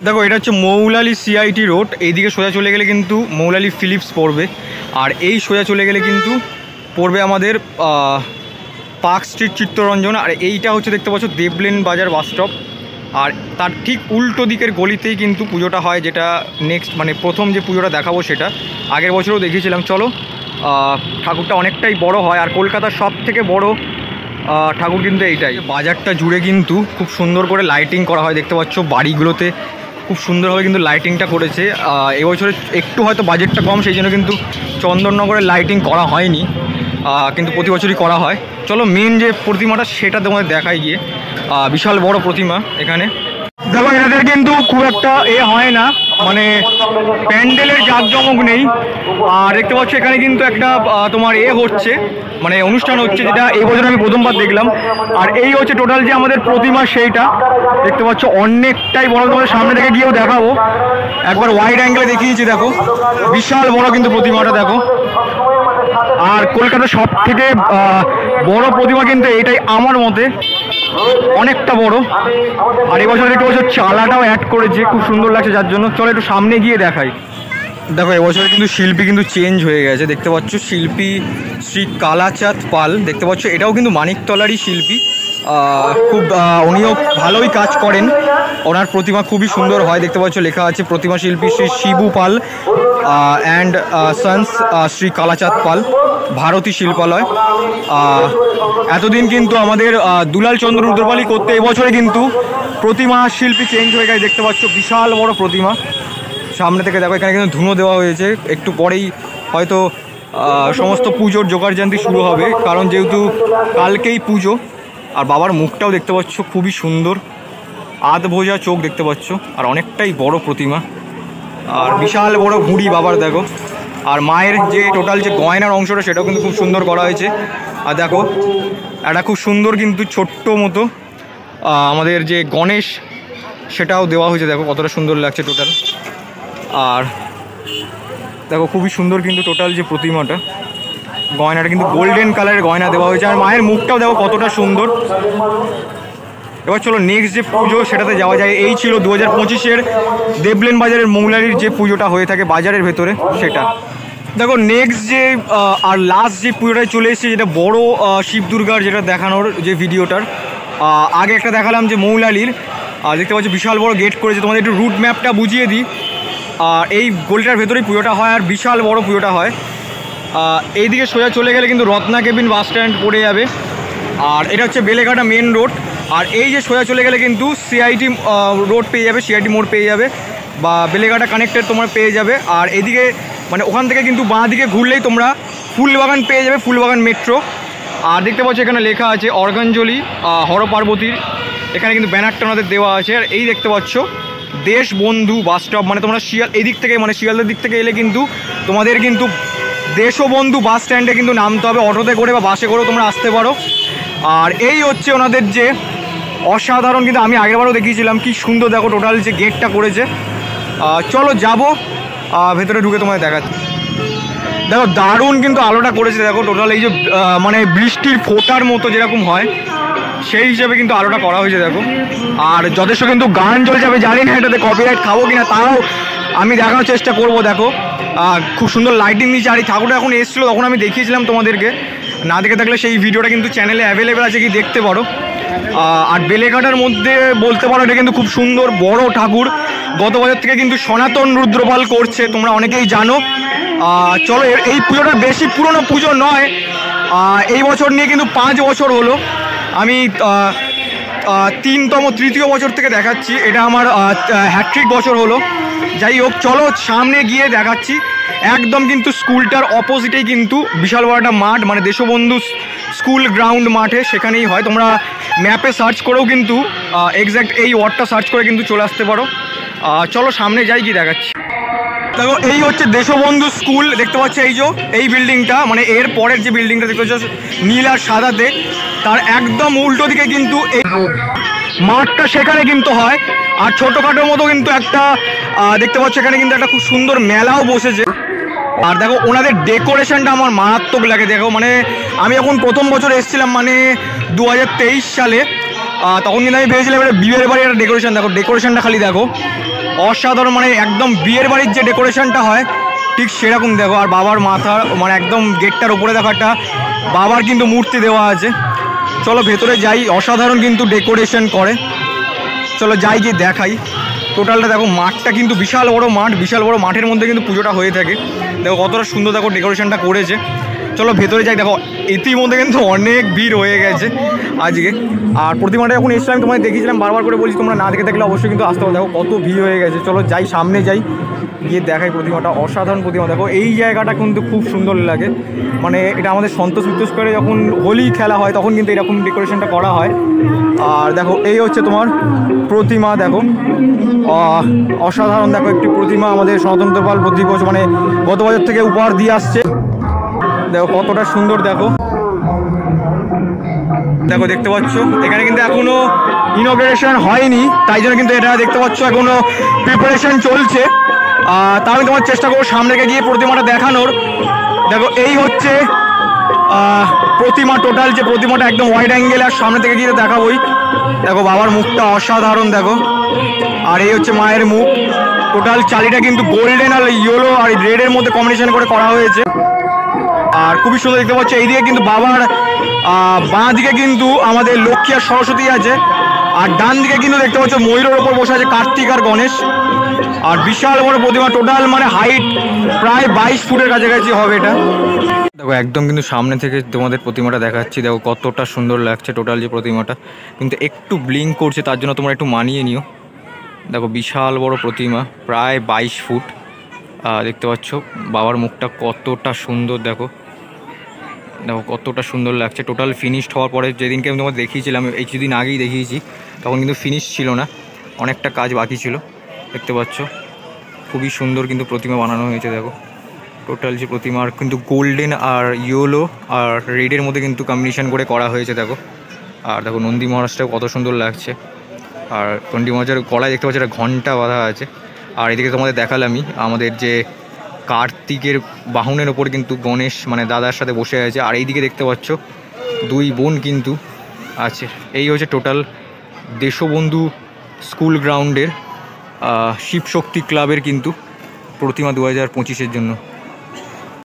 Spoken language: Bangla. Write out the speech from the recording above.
দেখো এটা হচ্ছে মৌলালি সিআইটি রোড। এইদিকে সোজা চলে গেলে কিন্তু মৌলালি ফিলিপস পড়বে, আর এই সোজা চলে গেলে কিন্তু পড়বে আমাদের পার্ক স্ট্রিট চিত্তরঞ্জন। আর এইটা হচ্ছে দেখতে পাচ্ছ দেবলেন বাজার বাস স্টপ। আর তার ঠিক উল্টো দিকের গলিতেই কিন্তু পুজোটা হয়, যেটা নেক্সট মানে প্রথম যে পুজোটা দেখাবো সেটা আগের বছরও দেখিয়েছিলাম। চলো, ঠাকুরটা অনেকটাই বড় হয়, আর কলকাতার সব থেকে বড় ঠাকুর কিন্তু এইটাই। বাজারটা জুড়ে কিন্তু খুব সুন্দর করে লাইটিং করা হয়, দেখতে পাচ্ছ বাড়িগুলোতে খুব সুন্দরভাবে কিন্তু লাইটিংটা করেছে। এবছরে একটু হয়তো বাজেটটা কম, সেই জন্য কিন্তু চন্দননগরের লাইটিং করা হয়নি, কিন্তু প্রতি বছরই করা হয়। চলো মেন যে প্রতিমাটা সেটা তোমাদের দেখাই গিয়ে। বিশাল বড় প্রতিমা এখানে। দেখো এনাদের কিন্তু খুব একটা হয় না, মানে প্যান্ডেলের জাঁকজমক নেই। আর দেখতে পাচ্ছ এখানে কিন্তু একটা তোমার হচ্ছে, মানে অনুষ্ঠান হচ্ছে, যেটা এই বছর আমি প্রথমবার দেখলাম। আর এই হচ্ছে টোটাল যে আমাদের প্রতিমা, সেইটা দেখতে পাচ্ছ অনেকটাই বড়। তোমাদের সামনে থেকে গিয়েও দেখাবো, একবার ওয়াইড অ্যাঙ্গেলে দেখিয়েছি। দেখো বিশাল বড় কিন্তু প্রতিমাটা, দেখো। আর কলকাতার সব থেকে বড় প্রতিমা কিন্তু এইটাই আমার মতে, অনেকটা বড়। আর এবছর দেখতে পাচ্ছ চালাটাও অ্যাড করেছে, খুব সুন্দর লাগছে যার জন্য। চলো একটু সামনে গিয়ে দেখাই। দেখো এবছরে কিন্তু শিল্পী কিন্তু চেঞ্জ হয়ে গেছে, দেখতে পাচ্ছ শিল্পী শ্রী কালাচাঁদ পাল, দেখতে পাচ্ছ এটাও কিন্তু মানিকতলারই শিল্পী। খুব উনিও ভালোই কাজ করেন, ওনার প্রতিমা খুবই সুন্দর হয়। দেখতে পাচ্ছ লেখা আছে প্রতিমা শিল্পী শ্রী শিবু পাল অ্যান্ড সন্স শ্রী কালাচাঁদ পাল, ভারতী শিল্পালয়। এতদিন কিন্তু আমাদের দুলাল চন্দ্র রুদ্রপালই করতে, এবছরে কিন্তু প্রতিমা শিল্পী চেঞ্জ হয়ে গেছে। দেখতে পাচ্ছ বিশাল বড় প্রতিমা, সামনে থেকে দেখো। এখানে কিন্তু ধুনো দেওয়া হয়েছে, একটু পরেই হয়তো সমস্ত পুজোর জোগাড়যন্ত্রী শুরু হবে, কারণ যেহেতু কালকেই পুজো। আর বাবার মুখটাও দেখতে পাচ্ছ খুবই সুন্দর, আধ ভোজা চোখ দেখতে পাচ্ছ, আর অনেকটাই বড় প্রতিমা, আর বিশাল বড় ঘুড়ি বাবার দেখো। আর মায়ের যে টোটাল যে গয়নার অংশটা সেটাও কিন্তু খুব সুন্দর করা হয়েছে। আর দেখো একটা খুব সুন্দর কিন্তু ছোট্ট মতো আমাদের যে গণেশ সেটাও দেওয়া হয়েছে, দেখো কতটা সুন্দর লাগছে টোটাল। আর দেখো খুবই সুন্দর কিন্তু টোটাল যে প্রতিমাটা, গয়নাটা কিন্তু গোল্ডেন কালারের গয়না দেওয়া হয়েছে। আর মায়ের মুখটাও দেখো কতটা সুন্দর। এবার চলো নেক্সট যে পুজো সেটাতে যাওয়া যায়। এই ছিল 2025-এর দেবলেন বাজারের মৌলালির যে পুজোটা হয়ে থাকে বাজারের ভেতরে, সেটা দেখো। নেক্সট যে আর লাস্ট যে পুজোটায় চলে এসেছে, যেটা বড় শিব দুর্গার যেটা দেখানোর যে ভিডিওটার আগে একটা দেখালাম যে মৌলালির, দেখতে পাচ্ছি বিশাল বড় গেট করেছে। তোমাদের একটু রুট ম্যাপটা বুঝিয়ে দিই। এই গলিটার ভেতরেই পুজোটা হয়, আর বিশাল বড় পুজোটা হয়। এইদিকে সোজা চলে গেলে কিন্তু রত্না কেবিন বাস স্ট্যান্ড পড়ে যাবে, আর এটা হচ্ছে বেলেঘাটা মেন রোড। আর এই যে সোজা চলে গেলে কিন্তু সিআইটি রোড পেয়ে যাবে, সিআইটি মোড় পেয়ে যাবে, বা বেলেঘাটা কানেক্টেড তোমরা পেয়ে যাবে। আর এদিকে মানে ওখান থেকে কিন্তু বাঁ দিকে ঘুরলেই তোমরা ফুলবাগান পেয়ে যাবে, ফুলবাগান মেট্রো। আর দেখতে পাচ্ছ এখানে লেখা আছে অর্গাঞ্জলি হরপার্বতীর, এখানে কিন্তু ব্যানারটা ওনাদের দেওয়া আছে। আর এই দেখতে পাচ্ছ দেশবন্ধু বাস স্টপ, মানে তোমরা এই দিক থেকে মানে শিয়ালদার দিক থেকে এলে কিন্তু তোমাদের কিন্তু দেশবন্ধু বাস স্ট্যান্ডে কিন্তু নামতে হবে, অটোতে করে বা বাসে করেও তোমরা আসতে পারো। আর এই হচ্ছে ওনাদের যে অসাধারণ, কিন্তু আমি আগেরবারও দেখিয়েছিলাম কি সুন্দর দেখো টোটাল যে গেটটা করেছে। চলো যাবো ভেতরে ঢুকে তোমাদের দেখাচ্ছি। দেখো দারুণ কিন্তু আলোটা করেছে, দেখো টোটাল এই যে মানে বৃষ্টির ফোঁটার মতো যেরকম হয় সেই হিসাবে কিন্তু আলোটা করা হয়েছে দেখো। আর যথেষ্ট কিন্তু গান চলছে, আমি জানি না এটাতে কপিরাইট খাবো কিনা, তাও আমি দেখানোর চেষ্টা করব। দেখো খুব সুন্দর লাইটিং দিয়েছে। আর এই ঠাকুরটা এখন এসেছিলো তখন আমি দেখিয়েছিলাম তোমাদেরকে, না দেখে থাকলে সেই ভিডিওটা কিন্তু চ্যানেলে অ্যাভেলেবেল আছে, কি দেখতে পারো। আর বেলেঘাটার মধ্যে বলতে পারো এটা কিন্তু খুব সুন্দর বড় ঠাকুর, গত বছর থেকে কিন্তু সনাতন রুদ্রপাল করছে, তোমরা অনেকেই জানো। চলো এই পুজোটা বেশি পুরনো পুজো নয়, এই বছর নিয়ে কিন্তু 5 বছর হলো। আমি তৃতীয় বছর থেকে দেখাচ্ছি, এটা আমার হ্যাট্রিক বছর হলো। যাই হোক চলো সামনে গিয়ে দেখাচ্ছি। একদম কিন্তু স্কুলটার অপোজিটেই কিন্তু বিশাল বড় একটা মাঠ, মানে দেশবন্ধু স্কুল গ্রাউন্ড মাঠে, সেখানেই হয়। তোমরা ম্যাপে সার্চ করেও কিন্তু এক্স্যাক্ট এই ওয়ার্ডটা সার্চ করে কিন্তু চলে আসতে পারো। চলো সামনে যাই, কি দেখাচ্ছি। দেখো এই হচ্ছে দেশবন্ধু স্কুল, দেখতে পাচ্ছ এই বিল্ডিংটা, মানে এর পরের যে বিল্ডিংটা দেখতে পাচ্ছ নীল আর সাদাতে, তার একদম উল্টো দিকে কিন্তু এই মাঠটা, সেখানে কিন্তু হয়। আর ছোটোখাটোর মতো কিন্তু একটা দেখতে পাচ্ছ এখানে কিন্তু একটা খুব সুন্দর মেলাও বসেছে। আর দেখো ওনাদের ডেকোরেশনটা আমার মারাত্মক লাগে। দেখো মানে আমি যখন প্রথম বছর এসেছিলাম, মানে 2023 সালে, তখন কিন্তু আমি ভেবেছিলাম এটা বিয়ের বাড়ির একটা ডেকোরেশন। দেখো ডেকোরেশনটা খালি দেখো, অসাধারণ, মানে একদম বিয়ের বাড়ির যে ডেকোরেশনটা হয় ঠিক সেরকম। দেখো আর বাবার মাথার মানে একদম গেটটার উপরে দেখো একটা বাবার কিন্তু মূর্তি দেওয়া আছে। চলো ভেতরে যাই, অসাধারণ কিন্তু ডেকোরেশন করে। চলো যাই গিয়ে দেখাই টোটালটা। দেখো মাঠটা কিন্তু বিশাল বড় মাঠ, বিশাল বড় মাঠের মধ্যে কিন্তু পুজোটা হয়ে থাকে। দেখো কতটা সুন্দর দেখো ডেকোরেশনটা করেছে। চলো ভেতরে যাই। দেখো ইতিমধ্যে কিন্তু অনেক ভিড় হয়ে গেছে আজকে। আর প্রতিমাটা যখন এসেছিলাম তোমাদের দেখিয়েছিলাম, বারবার করে বলছি তোমরা না দেখে থাকলে অবশ্যই কিন্তু আসতে হবে। দেখো কত ভিড় হয়ে গেছে। চলো যাই সামনে যাই, গিয়ে দেখাই প্রতিমাটা। অসাধারণ প্রতিমা। দেখো এই জায়গাটা কিন্তু খুব সুন্দর লাগে, মানে এটা আমাদের সন্তোষ মিত্র স্কোয়ারে যখন হোলি খেলা হয় তখন কিন্তু এরকম ডেকোরেশনটা করা হয়। আর দেখো এই হচ্ছে তোমার প্রতিমা। দেখো অসাধারণ দেখো একটি প্রতিমা আমাদের সনাতন পাল প্রতি বছর, মানে গত বছর থেকে উপহার দিয়ে আসছে। দেখো কতটা সুন্দর। দেখো দেখো দেখতে পাচ্ছ এখানে কিন্তু এখনো ইনগ্রেশন হয়নি, তাই জন্য কিন্তু এটা দেখতে পাচ্ছ এখনো প্রিপারেশন চলছে। তা আমি তোমার চেষ্টা করবো সামনে গিয়ে প্রতিমাটা দেখানোর। দেখো এই হচ্ছে প্রতিমা, টোটাল যে প্রতিমাটা একদম ওয়াইড অ্যাঙ্গেল, আর সামনে থেকে গিয়ে দেখাবোই। দেখো বাবার মুখটা অসাধারণ দেখো, আর এই হচ্ছে মায়ের মুখ। টোটাল চালিটা কিন্তু গোল্ডেন আর ইয়েলো আর রেডের মধ্যে কম্বিনেশন করে করা হয়েছে, আর খুবই সুন্দর দেখতে পাচ্ছ। এইদিকে কিন্তু বাবার বাঁ দিকে কিন্তু আমাদের লক্ষ্মী আর সরস্বতী আছে, আর ডান দিকে কিন্তু দেখতে পাচ্ছ ময়ূরের ওপর বসে আছে কার্তিক আর গণেশ। আর বিশাল বড় প্রতিমা, টোটাল মানে হাইট প্রায় 22 ফুটের কাছাকাছি হবে এটা। দেখো একদম কিন্তু সামনে থেকে তোমাদের প্রতিমাটা দেখাচ্ছি। দেখো কতটা সুন্দর লাগছে টোটাল যে প্রতিমাটা, কিন্তু একটু ব্লিঙ্ক করছে, তার জন্য তোমরা একটু মানিয়ে নিও। দেখো বিশাল বড় প্রতিমা, প্রায় 22 ফুট। দেখতে পাচ্ছ বাবার মুখটা কতটা সুন্দর। দেখো দেখো কতটা সুন্দর লাগছে। টোটাল ফিনিশড হওয়ার পরে, যেদিনকে আমি তোমাকে দেখিয়েছিলাম, এই কিছুদিন আগেই দেখিয়েছি, তখন কিন্তু ফিনিশ ছিল না, অনেকটা কাজ বাকি ছিল। দেখতে পাচ্ছ খুবই সুন্দর কিন্তু প্রতিমা বানানো হয়েছে। দেখো টোটাল যে প্রতিমার কিন্তু গোল্ডেন আর ইয়েলো আর রেডের মধ্যে কিন্তু কম্বিনেশন করে করা হয়েছে। দেখো আর দেখো নন্দী মহারাজটাও কত সুন্দর লাগছে। আর নন্দী মহারাজের গলায় দেখতে পাচ্ছ একটা ঘণ্টা বাঁধা আছে। আর এদিকে তোমাদের দেখালামই আমাদের যে কার্তিকের বাহনের ওপর কিন্তু গণেশ মানে দাদার সাথে বসে আছে। আর এইদিকে দেখতে পাচ্ছ দুই বোন কিন্তু আছে। এই হচ্ছে টোটাল দেশবন্ধু স্কুল গ্রাউন্ডের শিবশক্তি ক্লাবের কিন্তু প্রতিমা 2025-এর জন্য।